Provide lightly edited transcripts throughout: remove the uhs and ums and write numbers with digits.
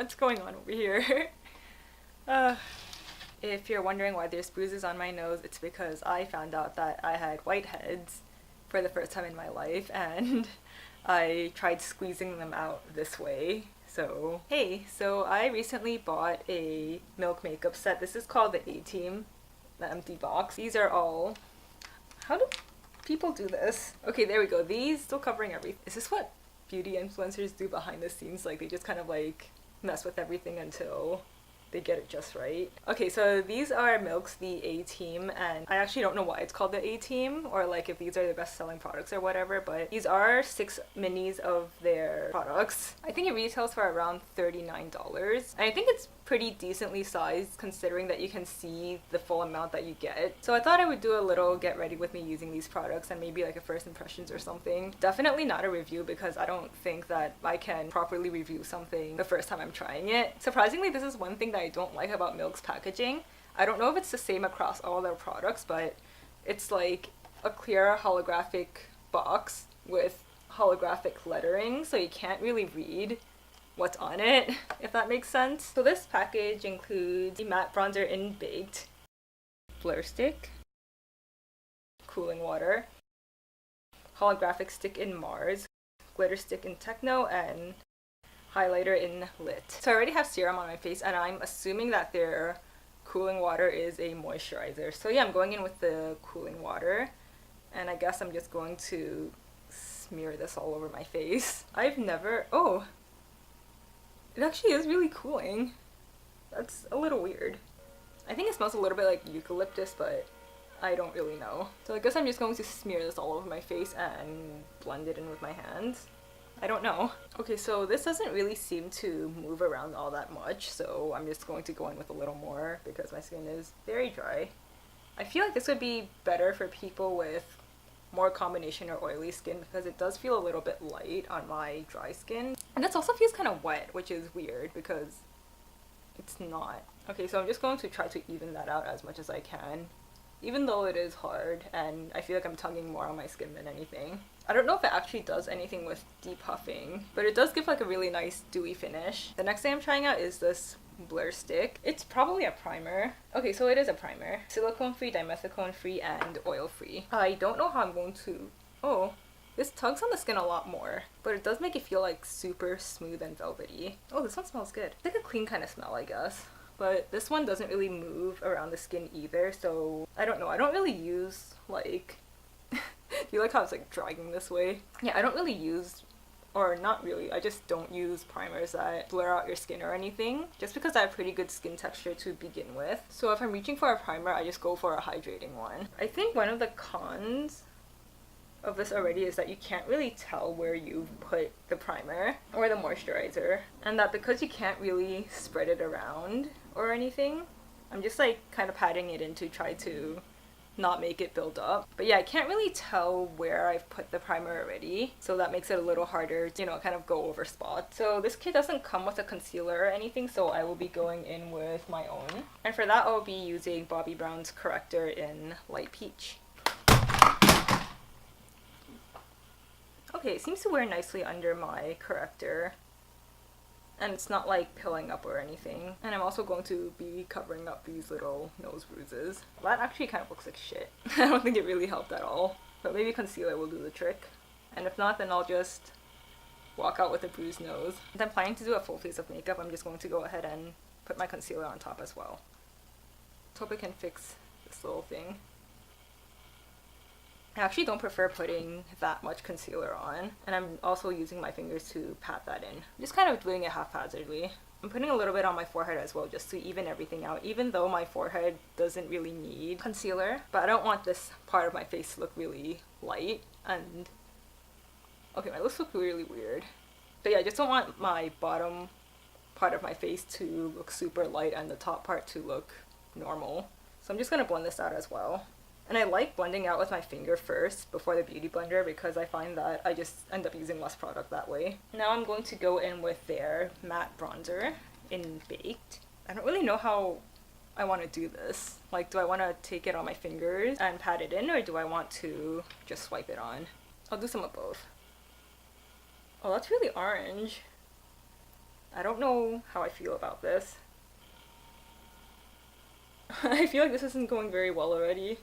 What's going on over here? If you're wondering why there's bruises on my nose, it's because I found out that I had whiteheads for the first time in my life, and I tried squeezing them out this way. So, hey, so I recently bought a Milk makeup set. This is called the A-Team, the empty box. These are all... How do people do this? Okay, there we go. These still covering everything. Is this what beauty influencers do behind the scenes? Like, they just kind of like mess with everything until they get it just right. Okay, so these are Milk's the A-Team, and I actually don't know why it's called the A-Team, or like if these are the best selling products or whatever, but these are 6 minis of their products. I think it retails for around $39, and I think it's pretty decently sized considering that you can see the full amount that you get. So I thought I would do a little get ready with me using these products and maybe like a first impressions or something. Definitely not a review because I don't think that I can properly review something the first time I'm trying it. Surprisingly, this is one thing that I don't like about Milk's packaging. I don't know if it's the same across all their products, but it's like a clear holographic box with holographic lettering, so you can't really read what's on it, if that makes sense. So this package includes the matte bronzer in Baked, blur stick, cooling water, holographic stick in Mars, glitter stick in Techno, and highlighter in Lit. So I already have serum on my face, and I'm assuming that their cooling water is a moisturizer. So yeah, I'm going in with the cooling water, and I guess I'm just going to smear this all over my face. I've never... Oh! It actually is really cooling. That's a little weird. I think it smells a little bit like eucalyptus, but I don't really know. So I guess I'm just going to smear this all over my face and blend it in with my hands. I don't know. Okay, so this doesn't really seem to move around all that much, so I'm just going to go in with a little more because my skin is very dry. I feel like this would be better for people with more combination or oily skin because it does feel a little bit light on my dry skin. And this also feels kind of wet, which is weird because it's not. Okay, so I'm just going to try to even that out as much as I can, even though it is hard and I feel like I'm tugging more on my skin than anything. I don't know if it actually does anything with depuffing, but it does give like a really nice dewy finish. The next thing I'm trying out is this blur stick. It's probably a primer. Okay, so it is a primer. Silicone free, dimethicone free, and oil free. I don't know how I'm going to... Oh, this tugs on the skin a lot more, but it does make it feel like super smooth and velvety. Oh, this one smells good. It's like a clean kind of smell, I guess. But this one doesn't really move around the skin either, so I don't know. I don't really use like... Do you like how it's like dragging this way? Yeah, I don't really use, or not really, I just don't use primers that blur out your skin or anything, just because I have pretty good skin texture to begin with. So if I'm reaching for a primer, I just go for a hydrating one. I think one of the cons of this already is that you can't really tell where you've put the primer or the moisturizer, and that because you can't really spread it around or anything, I'm just like kind of patting it in to try to not make it build up. But yeah, I can't really tell where I've put the primer already, so that makes it a little harder to, you know, kind of go over spots. So this kit doesn't come with a concealer or anything, so I will be going in with my own. And for that, I'll be using Bobbi Brown's corrector in Light Peach. Okay, it seems to wear nicely under my corrector, and it's not like pilling up or anything. And I'm also going to be covering up these little nose bruises. That actually kind of looks like shit. I don't think it really helped at all, but maybe concealer will do the trick. And if not, then I'll just walk out with a bruised nose. If I'm planning to do a full face of makeup, I'm just going to go ahead and put my concealer on top as well. Let's hope I can fix this little thing. I actually don't prefer putting that much concealer on, and I'm also using my fingers to pat that in. I'm just kind of doing it haphazardly. I'm putting a little bit on my forehead as well just to even everything out, even though my forehead doesn't really need concealer, but I don't want this part of my face to look really light. And okay, my lips look really weird, but yeah, I just don't want my bottom part of my face to look super light and the top part to look normal. So I'm just gonna blend this out as well. And I like blending out with my finger first before the beauty blender because I find that I just end up using less product that way. Now I'm going to go in with their matte bronzer in Baked. I don't really know how I want to do this. Like, do I want to take it on my fingers and pat it in, or do I want to just swipe it on? I'll do some of both. Oh, that's really orange. I don't know how I feel about this. I feel like this isn't going very well already,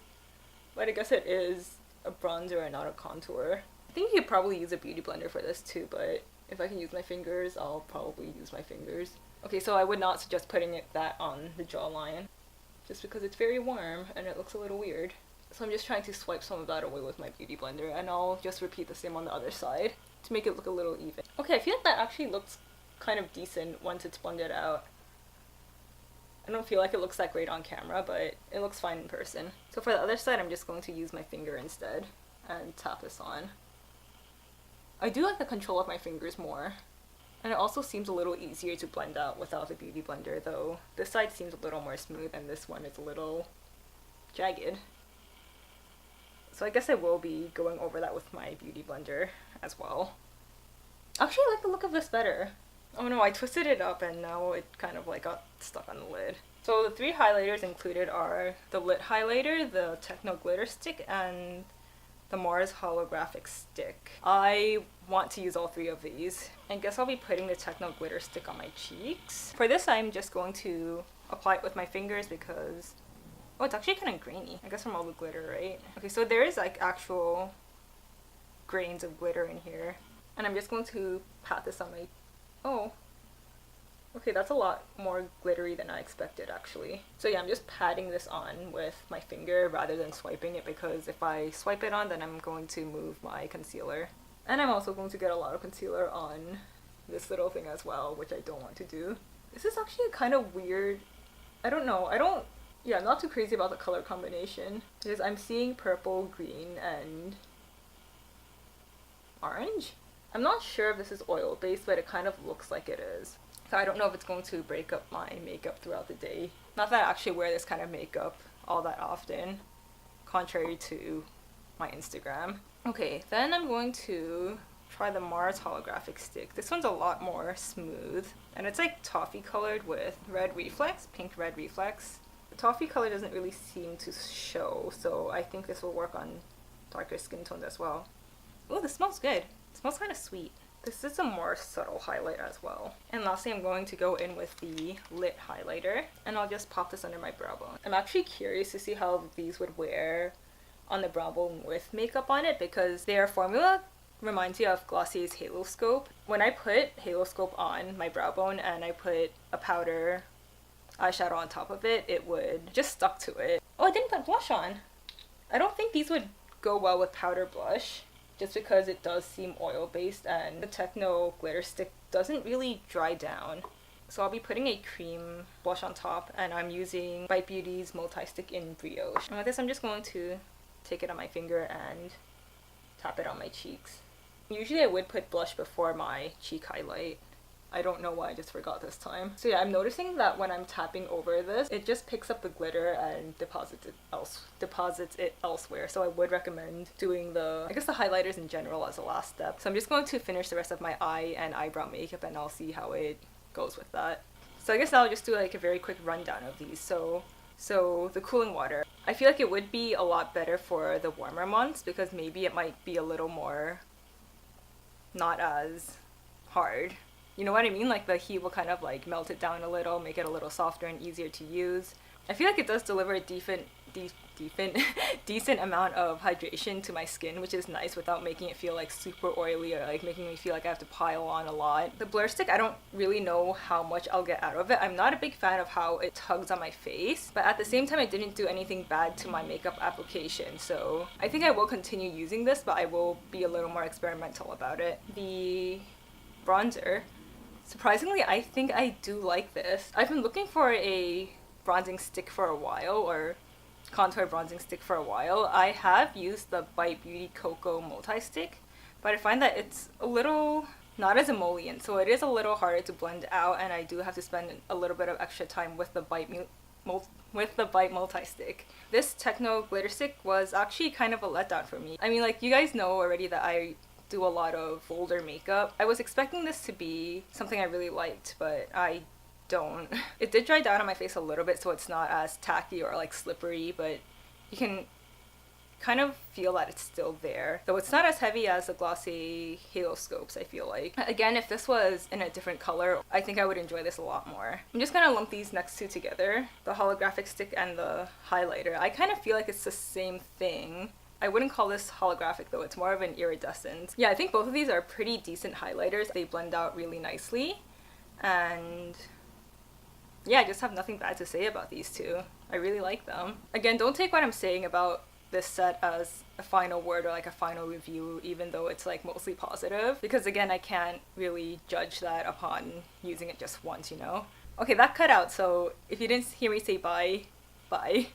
but I guess it is a bronzer and not a contour. I think you could probably use a beauty blender for this too, but if I can use my fingers, I'll probably use my fingers. Okay, so I would not suggest putting that on the jawline, just because it's very warm and it looks a little weird. So I'm just trying to swipe some of that away with my beauty blender, and I'll just repeat the same on the other side to make it look a little even. Okay, I feel like that actually looks kind of decent once it's blended out. I don't feel like it looks that great on camera, but it looks fine in person. So for the other side, I'm just going to use my finger instead and tap this on. I do like the control of my fingers more. And it also seems a little easier to blend out without the beauty blender, though this side seems a little more smooth and this one is a little jagged. So I guess I will be going over that with my beauty blender as well. Actually, I like the look of this better. Oh no, I twisted it up and now it kind of like got stuck on the lid. So the three highlighters included are the Lit highlighter, the Techno glitter stick, and the Mars holographic stick. I want to use all three of these. I guess I'll be putting the Techno glitter stick on my cheeks. For this, I'm just going to apply it with my fingers because, oh, it's actually kind of grainy. I guess from all the glitter, right? Okay, so there is like actual grains of glitter in here. And I'm just going to pat this on my, oh, okay, that's a lot more glittery than I expected actually. So yeah, I'm just patting this on with my finger rather than swiping it, because if I swipe it on, then I'm going to move my concealer. And I'm also going to get a lot of concealer on this little thing as well, which I don't want to do. This is actually a kind of weird, I don't know, I'm not too crazy about the color combination, because I'm seeing purple, green, and orange. I'm not sure if this is oil based, but it kind of looks like it is. So I don't know if it's going to break up my makeup throughout the day. Not that I actually wear this kind of makeup all that often, contrary to my Instagram. Okay, then I'm going to try the Mars holographic stick. This one's a lot more smooth, and it's like toffee colored with red reflex, pink red reflex. The toffee color doesn't really seem to show, so I think this will work on darker skin tones as well. Oh, this smells good. It smells kind of sweet. This is a more subtle highlight as well. And lastly, I'm going to go in with the Lit highlighter, and I'll just pop this under my brow bone. I'm actually curious to see how these would wear on the brow bone with makeup on it, because their formula reminds you of Glossier's Halo Scope. When I put Halo Scope on my brow bone and I put a powder eyeshadow on top of it, it would just stuck to it. Oh, I didn't put blush on. I don't think these would go well with powder blush, just because it does seem oil based and the Techno glitter stick doesn't really dry down. So I'll be putting a cream blush on top, and I'm using Bite Beauty's multi-stick in Brioche. And with this, I'm just going to take it on my finger and tap it on my cheeks. Usually I would put blush before my cheek highlight. I don't know why I just forgot this time. So yeah, I'm noticing that when I'm tapping over this, it just picks up the glitter and deposits it elsewhere. So I would recommend doing the highlighters in general as a last step. So I'm just going to finish the rest of my eye and eyebrow makeup, and I'll see how it goes with that. So I guess I'll just do like a very quick rundown of these. So the cooling water. I feel like it would be a lot better for the warmer months, because maybe it might be a little more not as hard. You know what I mean? Like the heat will kind of like melt it down a little, make it a little softer and easier to use. I feel like it does deliver a decent amount of hydration to my skin, which is nice without making it feel like super oily or like making me feel like I have to pile on a lot. The blur stick, I don't really know how much I'll get out of it. I'm not a big fan of how it tugs on my face, but at the same time it didn't do anything bad to my makeup application. So I think I will continue using this, but I will be a little more experimental about it. The bronzer. Surprisingly, I think I do like this. I've been looking for a bronzing stick for a while, or contour bronzing stick for a while. I have used the Bite Beauty Cocoa multi-stick, but I find that it's a little not as emollient, so it is a little harder to blend out, and I do have to spend a little bit of extra time with the Bite multi-stick. This Techno glitter stick was actually kind of a letdown for me. I mean, like, you guys know already that I do a lot of bolder makeup. I was expecting this to be something I really liked, but I don't. It did dry down on my face a little bit, so it's not as tacky or like slippery, but you can kind of feel that it's still there. Though it's not as heavy as the glossy halo scopes, I feel like. Again, if this was in a different color, I think I would enjoy this a lot more. I'm just gonna lump these next two together, the holographic stick and the highlighter. I kind of feel like it's the same thing. I wouldn't call this holographic though, it's more of an iridescent. Yeah, I think both of these are pretty decent highlighters. They blend out really nicely. And yeah, I just have nothing bad to say about these two. I really like them. Again, don't take what I'm saying about this set as a final word or like a final review, even though it's like mostly positive, because again, I can't really judge that upon using it just once, you know? Okay, that cut out, so if you didn't hear me say bye, bye.